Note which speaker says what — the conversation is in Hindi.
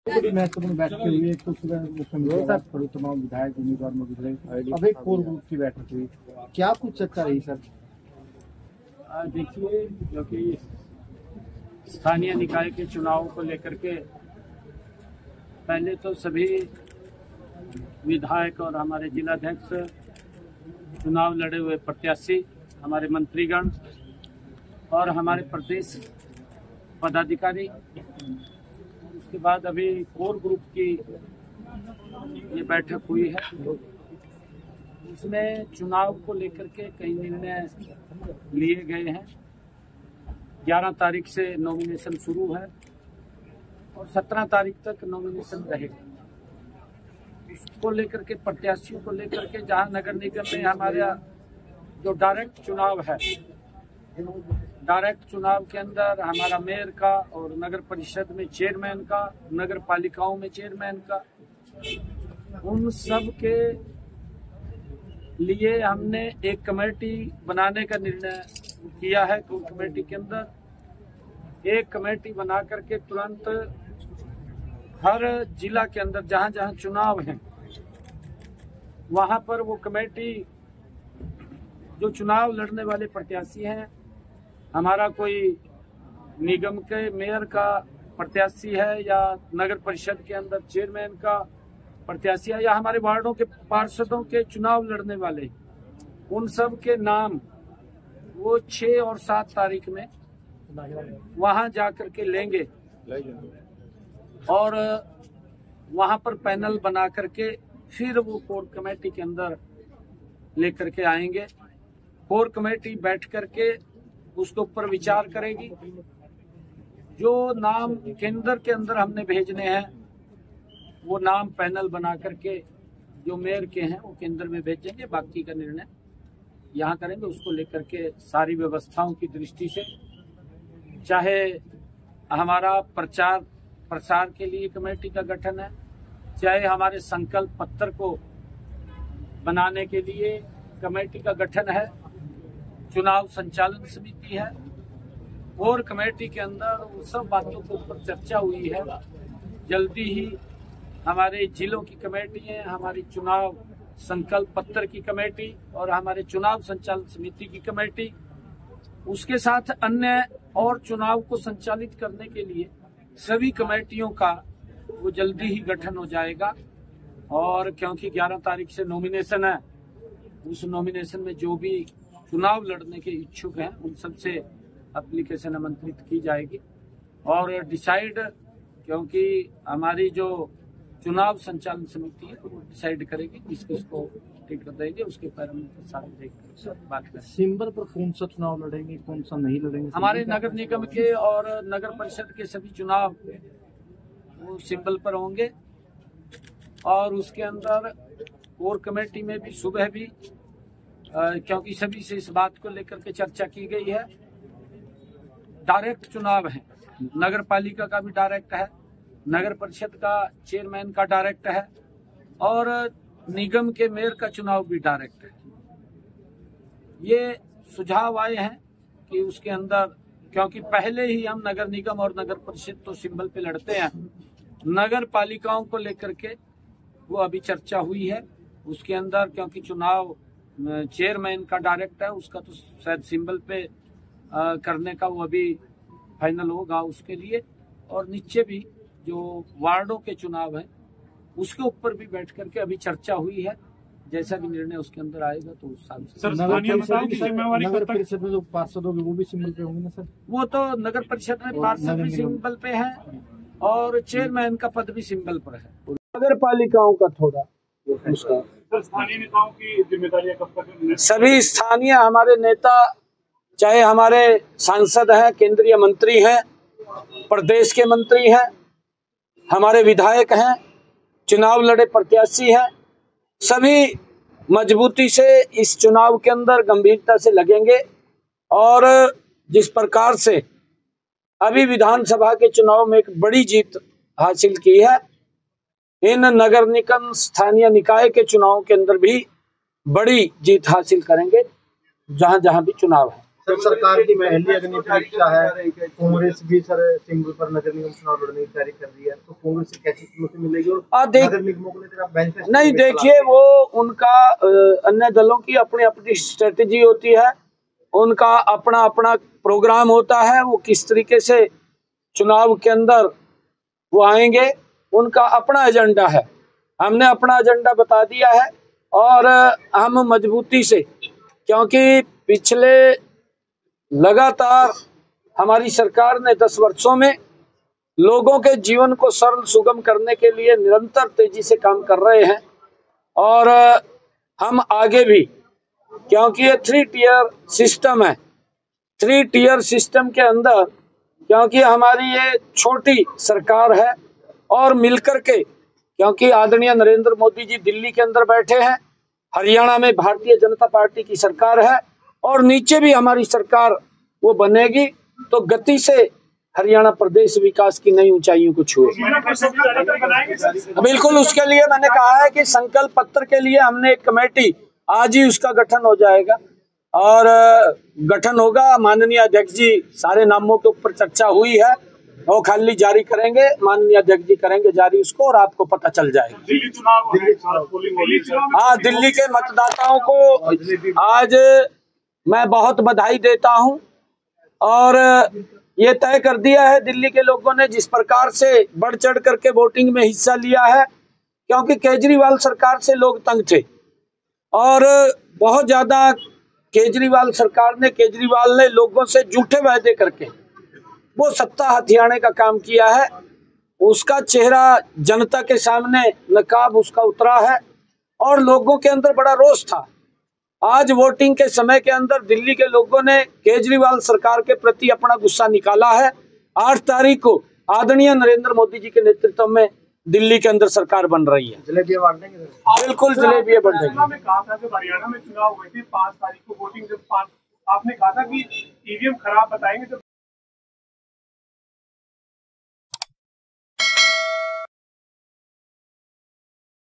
Speaker 1: बड़ी महत्वपूर्ण बैठक हुई। एक तो सुबह थोड़ी तमाम विधायक उम्मीदवार मौजूद रहे, अब एक कोर ग्रुप की बैठक हुई, क्या कुछ चर्चा रही सर?
Speaker 2: देखिए, क्योंकि स्थानीय निकाय के चुनाव को लेकर के पहले तो सभी विधायक और हमारे जिलाध्यक्ष, चुनाव लड़े हुए प्रत्याशी, हमारे मंत्रीगण और हमारे प्रदेश पदाधिकारी, उसके बाद अभी कोर ग्रुप की ये बैठक हुई है। उसमें चुनाव को लेकर के कई निर्णय लिए गए हैं। 11 तारीख से नॉमिनेशन शुरू है और 17 तारीख तक नॉमिनेशन रहेगा। उसको लेकर के, प्रत्याशियों को लेकर के, जहां नगर निगम में हमारा जो डायरेक्ट चुनाव है, डायरेक्ट चुनाव के अंदर हमारा मेयर का और नगर परिषद में चेयरमैन का, नगर पालिकाओं में चेयरमैन का, उन सब के लिए हमने एक कमेटी बनाने का निर्णय किया है। तो कमेटी के अंदर एक कमेटी बना करके तुरंत हर जिला के अंदर जहां जहां चुनाव हैं वहां पर वो कमेटी, जो चुनाव लड़ने वाले प्रत्याशी हैं, हमारा कोई निगम के मेयर का प्रत्याशी है या नगर परिषद के अंदर चेयरमैन का प्रत्याशी है या हमारे वार्डों के पार्षदों के चुनाव लड़ने वाले, उन सब के नाम वो 6 और 7 तारीख में वहां जाकर के लेंगे और वहां पर पैनल बना करके फिर वो कोर कमेटी के अंदर लेकर के आएंगे। कोर कमेटी बैठ करके उसके ऊपर विचार करेगी। जो नाम केंद्र के अंदर हमने भेजने हैं वो नाम पैनल बना करके जो मेयर के हैं वो केंद्र में भेजेंगे। बाकी का निर्णय यहाँ करेंगे। उसको लेकर के सारी व्यवस्थाओं की दृष्टि से, चाहे हमारा प्रचार प्रसार के लिए कमेटी का गठन है, चाहे हमारे संकल्प पत्र को बनाने के लिए कमेटी का गठन है, चुनाव संचालन समिति है, और कमेटी के अंदर उन सब बातों के ऊपर चर्चा हुई है। जल्दी ही हमारे जिलों की कमेटी है, हमारी चुनाव संकल्प पत्र की कमेटी और हमारे चुनाव संचालन समिति की कमेटी, उसके साथ अन्य और चुनाव को संचालित करने के लिए सभी कमेटियों का वो जल्दी ही गठन हो जाएगा। और क्योंकि 11 तारीख से नॉमिनेशन है, उस नॉमिनेशन में जो भी चुनाव लड़ने के इच्छुक हैं उन सबसे एप्लीकेशन आमंत्रित की जाएगी और डिसाइड, क्योंकि हमारी जो चुनाव संचालन समिति है वो डिसाइड करेगी किसको टिकट देंगे, उसके पैरामीटर सारे देखकर बात करेंगे।
Speaker 1: सिंबल पर कौन सा चुनाव लड़ेंगे, कौन सा नहीं लड़ेंगे?
Speaker 2: हमारे नगर निगम के और नगर परिषद के सभी चुनाव वो सिंबल पर होंगे और उसके अंदर कोर कमेटी में भी सुबह भी क्योंकि सभी से इस बात को लेकर के चर्चा की गई है। डायरेक्ट चुनाव है, नगर पालिका का भी डायरेक्ट है, नगर परिषद का चेयरमैन का डायरेक्ट है और निगम के मेयर का चुनाव भी डायरेक्ट है। ये सुझाव आए हैं कि उसके अंदर, क्योंकि पहले ही हम नगर निगम और नगर परिषद तो सिंबल पे लड़ते हैं, नगर पालिकाओं को लेकर के वो अभी चर्चा हुई है। उसके अंदर क्योंकि चुनाव चेयरमैन का डायरेक्ट है, उसका तो शायद सिंबल पे करने का वो अभी फाइनल होगा उसके लिए। और नीचे भी जो वार्डों के चुनाव हैं उसके ऊपर भी बैठ करके अभी चर्चा हुई है। जैसा भी निर्णय उसके अंदर आएगा तो उस साल से।
Speaker 1: नगर परिषद में जो पार्षद होंगे वो भी सिंबल पे होंगे ना सर?
Speaker 2: वो तो नगर परिषद में पार्षद भी सिंबल पे है और चेयरमैन का पद भी सिंबल पर है। नगर पालिकाओं का थोड़ा
Speaker 3: स्थानीय नेताओं की जिम्मेदारियां कब तक?
Speaker 2: सभी स्थानीय हमारे नेता, चाहे हमारे सांसद हैं, केंद्रीय मंत्री हैं, प्रदेश के मंत्री हैं, हमारे विधायक हैं, चुनाव लड़े प्रत्याशी हैं, सभी मजबूती से इस चुनाव के अंदर गंभीरता से लगेंगे। और जिस प्रकार से अभी विधानसभा के चुनाव में एक बड़ी जीत हासिल की है, इन नगर निगम स्थानीय निकाय के चुनाव के अंदर भी बड़ी जीत हासिल करेंगे जहां जहां भी चुनाव है।
Speaker 1: सर सरकार की पहली अग्नि परीक्षा है, कांग्रेस भी सर सिंगल पर नगर निगम चुनाव लड़ने की तैयारी कर रही है, तो कांग्रेस से कैसी चुनौती मिलेगी? और नगर निगमों को लेकर आप मैनिफेस्टो
Speaker 2: नहीं, देखिए वो उनका अन्य दलों की अपनी अपनी स्ट्रेटेजी होती है, उनका अपना अपना प्रोग्राम होता है, वो किस तरीके से चुनाव के अंदर वो आएंगे, उनका अपना एजेंडा है। हमने अपना एजेंडा बता दिया है और हम मजबूती से, क्योंकि पिछले लगातार हमारी सरकार ने 10 वर्षों में लोगों के जीवन को सरल सुगम करने के लिए निरंतर तेजी से काम कर रहे हैं और हम आगे भी, क्योंकि ये 3 टियर सिस्टम है, 3 टियर सिस्टम के अंदर, क्योंकि हमारी ये छोटी सरकार है और मिलकर के, क्योंकि आदरणीय नरेंद्र मोदी जी दिल्ली के अंदर बैठे हैं, हरियाणा में भारतीय जनता पार्टी की सरकार है और नीचे भी हमारी सरकार वो बनेगी, तो गति से हरियाणा प्रदेश विकास की नई ऊंचाइयों को छुएगी। बिल्कुल, उसके लिए मैंने कहा है कि संकल्प पत्र के लिए हमने एक कमेटी, आज ही उसका गठन हो जाएगा और गठन होगा। माननीय अध्यक्ष जी, सारे नामों के ऊपर चर्चा हुई है, वो खाली जारी करेंगे, माननीय अध्यक्ष जी करेंगे जारी उसको और आपको पता चल जाएगा। हाँ, दिल्ली के मतदाताओं को आज मैं बहुत बधाई देता हूं और ये तय कर दिया है दिल्ली के लोगों ने, जिस प्रकार से बढ़ चढ़ करके वोटिंग में हिस्सा लिया है, क्योंकि केजरीवाल सरकार से लोग तंग थे और बहुत ज्यादा केजरीवाल ने लोगों से झूठे वायदे करके वो सत्ता हथियाने का काम किया है। उसका चेहरा जनता के सामने, नकाब उसका उतरा है और लोगों के अंदर बड़ा रोष था। आज वोटिंग के समय के अंदर दिल्ली के लोगों ने केजरीवाल सरकार के प्रति अपना गुस्सा निकाला है। 8 तारीख को आदरणीय नरेंद्र मोदी जी के नेतृत्व में दिल्ली के अंदर सरकार बन रही है।
Speaker 1: जलेबियां बांट देंगे?
Speaker 2: बिल्कुल, जलेबियां बन देंगे।
Speaker 3: कहा था जब हरियाणा में चुनाव हुए थे 5 तारीख को वोटिंग, जब आपने कहा था कि ईवीएम खराब बताएंगे,